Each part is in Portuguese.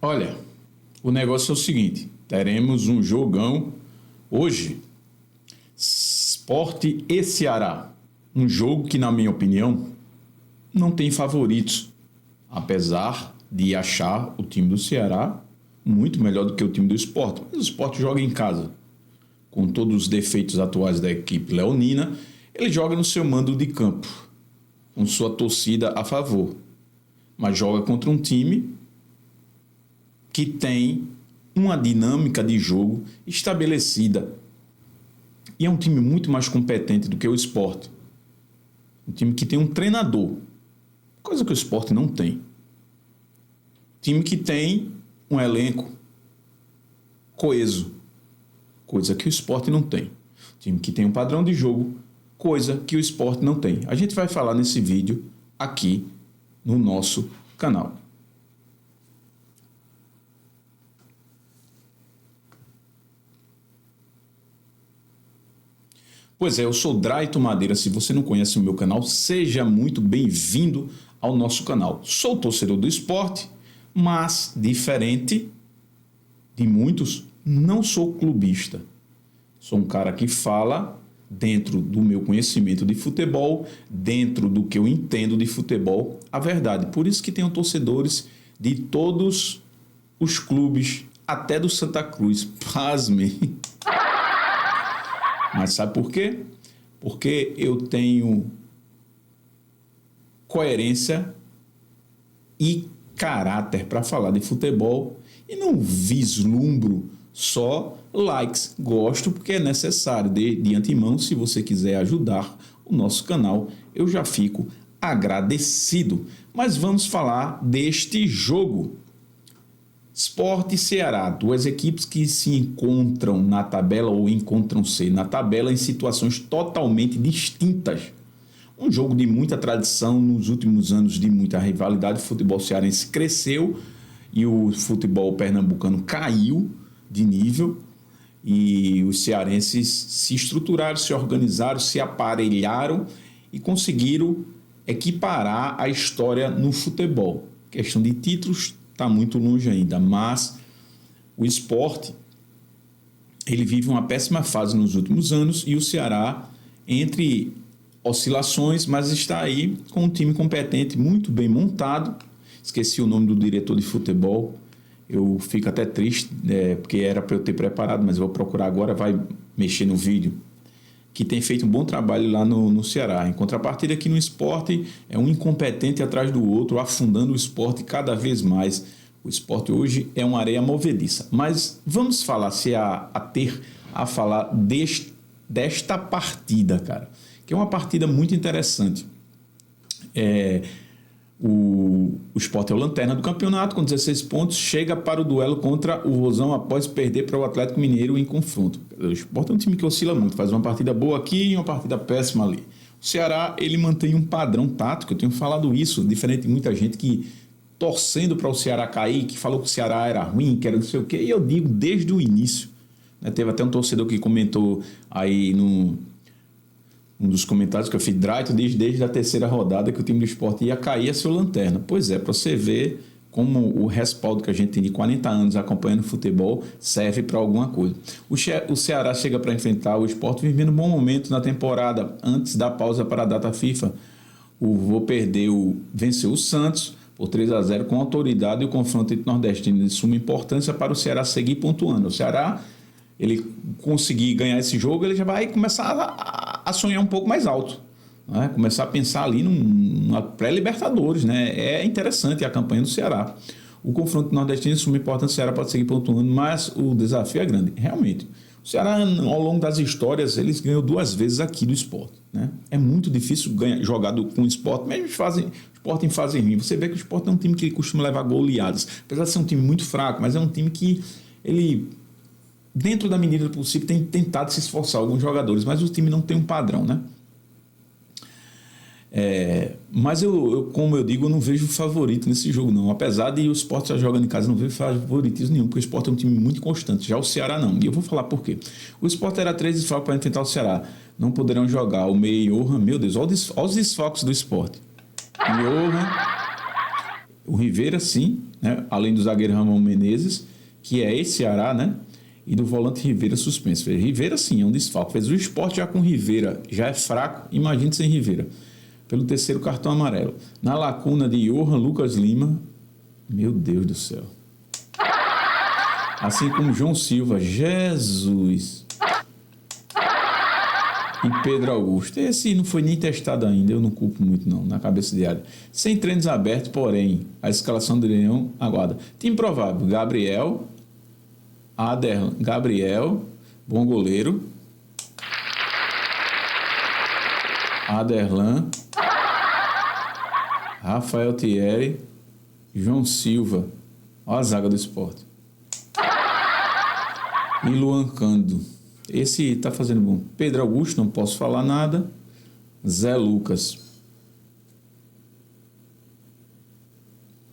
Olha, o negócio é o seguinte, teremos um jogão hoje, Sport e Ceará. Um jogo que, na minha opinião, não tem favoritos, apesar de achar o time do Ceará muito melhor do que o time do Sport. Mas o Sport joga em casa, com todos os defeitos atuais da equipe leonina, ele joga no seu mando de campo, com sua torcida a favor, mas joga contra um time que tem uma dinâmica de jogo estabelecida e é um time muito mais competente do que o Sport. Um time que tem um treinador, coisa que o Sport não tem. Time que tem um elenco coeso, coisa que o Sport não tem. Time que tem um padrão de jogo, coisa que o Sport não tem. A gente vai falar nesse vídeo aqui no nosso canal. Pois é, eu sou Draito Madeira. Se você não conhece o meu canal, seja muito bem-vindo ao nosso canal. Sou torcedor do Sport, mas, diferente de muitos, não sou clubista. Sou um cara que fala dentro do meu conhecimento de futebol, dentro do que eu entendo de futebol, a verdade. Por isso que tenho torcedores de todos os clubes, até do Santa Cruz. Pasmem. Mas sabe por quê? Porque eu tenho coerência e caráter para falar de futebol e não vislumbro só likes. Gosto porque é necessário. De antemão, se você quiser ajudar o nosso canal, eu já fico agradecido. Mas vamos falar deste jogo. Sport e Ceará, duas equipes que se encontram na tabela ou encontram-se na tabela em situações totalmente distintas. Um jogo de muita tradição, nos últimos anos de muita rivalidade. O futebol cearense cresceu e o futebol pernambucano caiu de nível. E os cearenses se estruturaram, se organizaram, se aparelharam e conseguiram equiparar a história no futebol. Questão de títulos está muito longe ainda, mas o Sport ele vive uma péssima fase nos últimos anos e o Ceará entre oscilações, mas está aí com um time competente, muito bem montado. Esqueci o nome do diretor de futebol, eu fico até triste, porque era para eu ter preparado, mas eu vou procurar agora, vai mexer no vídeo, que tem feito um bom trabalho lá no Ceará. Em contrapartida, aqui no Sport é um incompetente atrás do outro, afundando o Sport cada vez mais. O Sport hoje é uma areia movediça. Mas vamos falar, falar desta partida, cara, que é uma partida muito interessante. O Sport é o lanterna do campeonato, com 16 pontos, chega para o duelo contra o Vozão após perder para o Atlético Mineiro em confronto. O Sport é um time que oscila muito, faz uma partida boa aqui e uma partida péssima ali. O Ceará, ele mantém um padrão tático, eu tenho falado isso, diferente de muita gente que torcendo para o Ceará cair, que falou que o Ceará era ruim, que era não sei o quê, e eu digo desde o início. Teve até um torcedor que comentou aí um dos comentários que eu fiz, Draito diz desde a terceira rodada que o time do Sport ia cair a sua lanterna. Pois é, para você ver como o respaldo que a gente tem de 40 anos acompanhando futebol serve para alguma coisa. O Ceará chega para enfrentar o Sport vivendo um bom momento na temporada, antes da pausa para a data FIFA. O Vô venceu o Santos por 3-0 com autoridade e o confronto entre nordestinos de suma importância para o Ceará seguir pontuando. O Ceará, ele conseguir ganhar esse jogo, ele já vai começar a sonhar um pouco mais alto, né? Começar a pensar ali numa pré-Libertadores, né? É interessante a campanha do Ceará. O confronto nordestino de suma importância, o Ceará pode seguir pontuando, mas o desafio é grande. Realmente, o Ceará, ao longo das histórias, eles ganham 2 vezes aqui do Sport, né? É muito difícil jogar com o Sport, mesmo Sport em fase ruim. Você vê que o Sport é um time que costuma levar goleadas, apesar de ser um time muito fraco, mas é um time que ele, dentro da medida do possível, tem tentado se esforçar alguns jogadores, mas o time não tem um padrão, né? Mas como eu digo, eu não vejo favorito nesse jogo, não. Apesar de o Sport já jogando em casa, eu não vejo favoritismo nenhum, porque o Sport é um time muito constante. Já o Ceará não. E eu vou falar por quê. O Sport era 3 desfalques para enfrentar o Ceará. Não poderão jogar o meio Johan. Meu Deus, olha os desfalques do Sport. Johan, O Rivera, sim, né? Além do zagueiro Ramon Menezes, que é ex-Ceará, né? E do volante Rivera suspenso. Rivera, sim, é um desfalque. Fez o Sport já com Rivera, já é fraco, imagine sem Rivera. Pelo terceiro cartão amarelo. Na lacuna de Johan Lucas Lima, meu Deus do céu. Assim como João Silva, Jesus. E Pedro Augusto. Esse não foi nem testado ainda, eu não culpo muito não, na cabeça de área. Sem treinos abertos, porém, a escalação do Leão aguarda. Time provável, Gabriel, bom goleiro. Aderlan, Rafael Thierry, João Silva. Olha a zaga do Sport. E Luan Cândido. Esse tá fazendo bom. Pedro Augusto, não posso falar nada. Zé Lucas.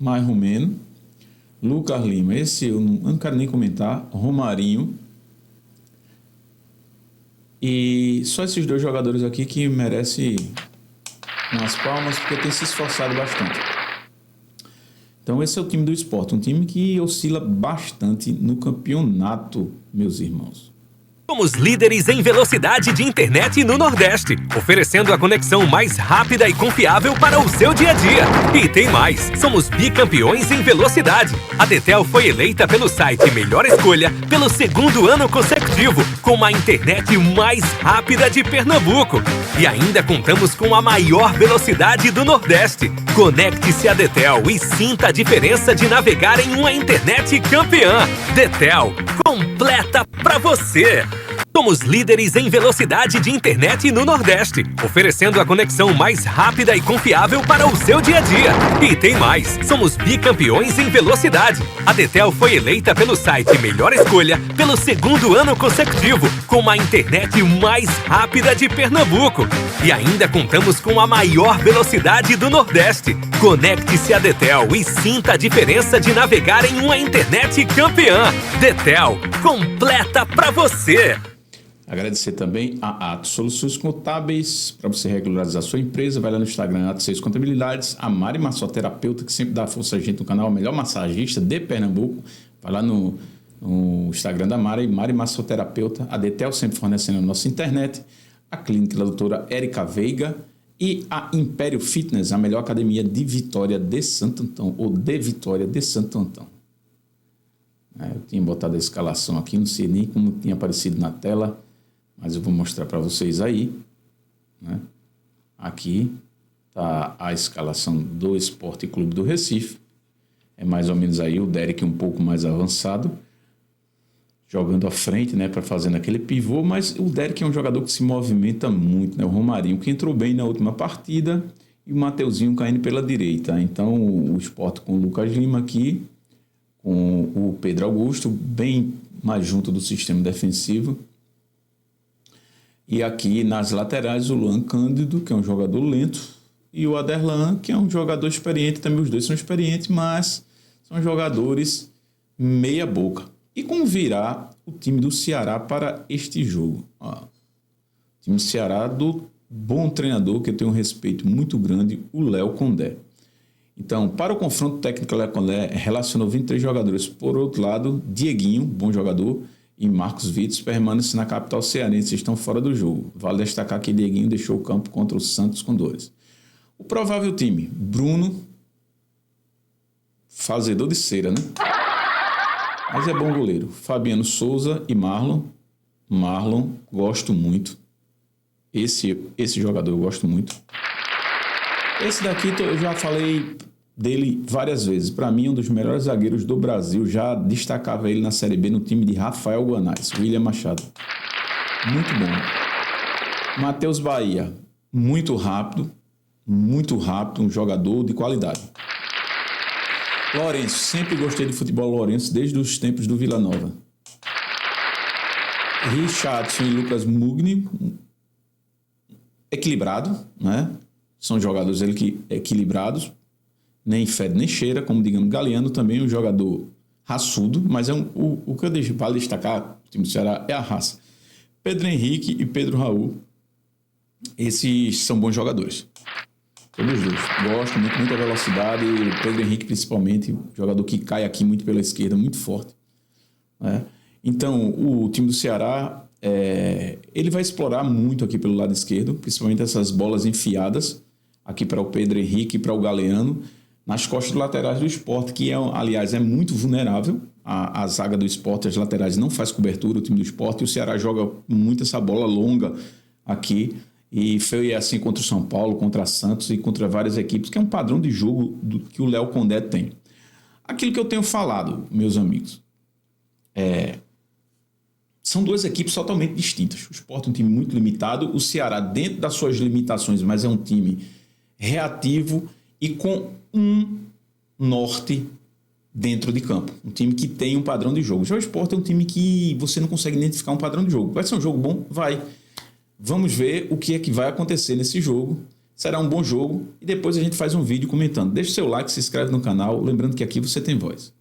Mais Romeno. Lucas Lima. Esse eu não quero nem comentar. Romarinho. E só esses dois jogadores aqui que merecem umas palmas porque tem se esforçado bastante. Então esse é o time do Sport. Um time que oscila bastante no campeonato, meus irmãos. Somos líderes em velocidade de internet no Nordeste, oferecendo a conexão mais rápida e confiável para o seu dia a dia. E tem mais, somos bicampeões em velocidade. A Detel foi eleita pelo site Melhor Escolha pelo 2º ano consecutivo, com a internet mais rápida de Pernambuco. E ainda contamos com a maior velocidade do Nordeste. Conecte-se à Detel e sinta a diferença de navegar em uma internet campeã. Detel, completa pra você! Somos líderes em velocidade de internet no Nordeste, oferecendo a conexão mais rápida e confiável para o seu dia a dia. E tem mais, somos bicampeões em velocidade. A Detel foi eleita pelo site Melhor Escolha pelo 2º ano consecutivo, com a internet mais rápida de Pernambuco. E ainda contamos com a maior velocidade do Nordeste. Conecte-se à Detel e sinta a diferença de navegar em uma internet campeã. Detel, completa pra você! Agradecer também a Atos Soluções Contábeis, para você regularizar a sua empresa. Vai lá no Instagram, Atos 6 Contabilidades. A Mari Massoterapeuta, que sempre dá força a gente no canal, a melhor massagista de Pernambuco. Vai lá no Instagram da Mari Massoterapeuta. A Detel sempre fornecendo a nossa internet. A clínica da doutora Érica Veiga. E a Império Fitness, a melhor academia de Vitória de Santo Antão, ou de Vitória de Santo Antão. Eu tinha botado a escalação aqui, não sei nem como tinha aparecido na tela, mas eu vou mostrar para vocês aí, né? Aqui está a escalação do Esporte Clube do Recife. É mais ou menos aí o Derek um pouco mais avançado, jogando à frente, né, para fazendo aquele pivô, mas o Derek é um jogador que se movimenta muito, né? O Romarinho, que entrou bem na última partida, e o Mateuzinho caindo pela direita. Então o Sport com o Lucas Lima aqui, com o Pedro Augusto, bem mais junto do sistema defensivo. E aqui nas laterais o Luan Cândido, que é um jogador lento, e o Aderlan, que é um jogador experiente. Também os dois são experientes, mas são jogadores meia boca. E como virá o time do Ceará para este jogo? O time do Ceará do bom treinador, que eu tenho um respeito muito grande, o Léo Condé. Então, para o confronto técnico, o Léo Condé relacionou 23 jogadores. Por outro lado, Dieguinho, bom jogador, e Marcos Vitor permanecem na capital cearense, estão fora do jogo. Vale destacar que Dieguinho deixou o campo contra o Santos Condores. O provável time: Bruno, fazedor de cera, né? Mas é bom goleiro. Fabiano Souza e Marlon. Marlon, gosto muito. Esse jogador eu gosto muito. Esse daqui eu já falei dele várias vezes. Para mim, é um dos melhores zagueiros do Brasil. Já destacava ele na Série B no time de Rafael Guanais, William Machado. Muito bom. Matheus Bahia, muito rápido, um jogador de qualidade. Lourenço, sempre gostei de futebol Lourenço desde os tempos do Vila Nova. Richardson e Lucas Mugni, equilibrado, né? São jogadores equilibrados, nem fede nem cheira, como digamos, Galeano também é um jogador raçudo, mas o que eu vale destacar, o time do Ceará, é a raça. Pedro Henrique e Pedro Raul, esses são bons jogadores. Todos os dois. Gosto muito, muita velocidade. O Pedro Henrique, principalmente, jogador que cai aqui muito pela esquerda, muito forte. Né? Então, o time do Ceará, ele vai explorar muito aqui pelo lado esquerdo, principalmente essas bolas enfiadas aqui para o Pedro Henrique e para o Galeano, nas costas laterais do Sport, que, aliás, é muito vulnerável. A zaga do Sport, as laterais não faz cobertura, o time do Sport, e o Ceará joga muito essa bola longa aqui. E foi assim contra o São Paulo, contra a Santos e contra várias equipes, que é um padrão de jogo que o Léo Condé tem. Aquilo que eu tenho falado, meus amigos, são duas equipes totalmente distintas. O Sport é um time muito limitado, o Ceará dentro das suas limitações, mas é um time reativo e com um norte dentro de campo. Um time que tem um padrão de jogo. Já o Sport é um time que você não consegue identificar um padrão de jogo. Vai ser um jogo bom? Vai. Vamos ver o que é que vai acontecer nesse jogo. Será um bom jogo e depois a gente faz um vídeo comentando. Deixa seu like, se inscreve no canal. Lembrando que aqui você tem voz.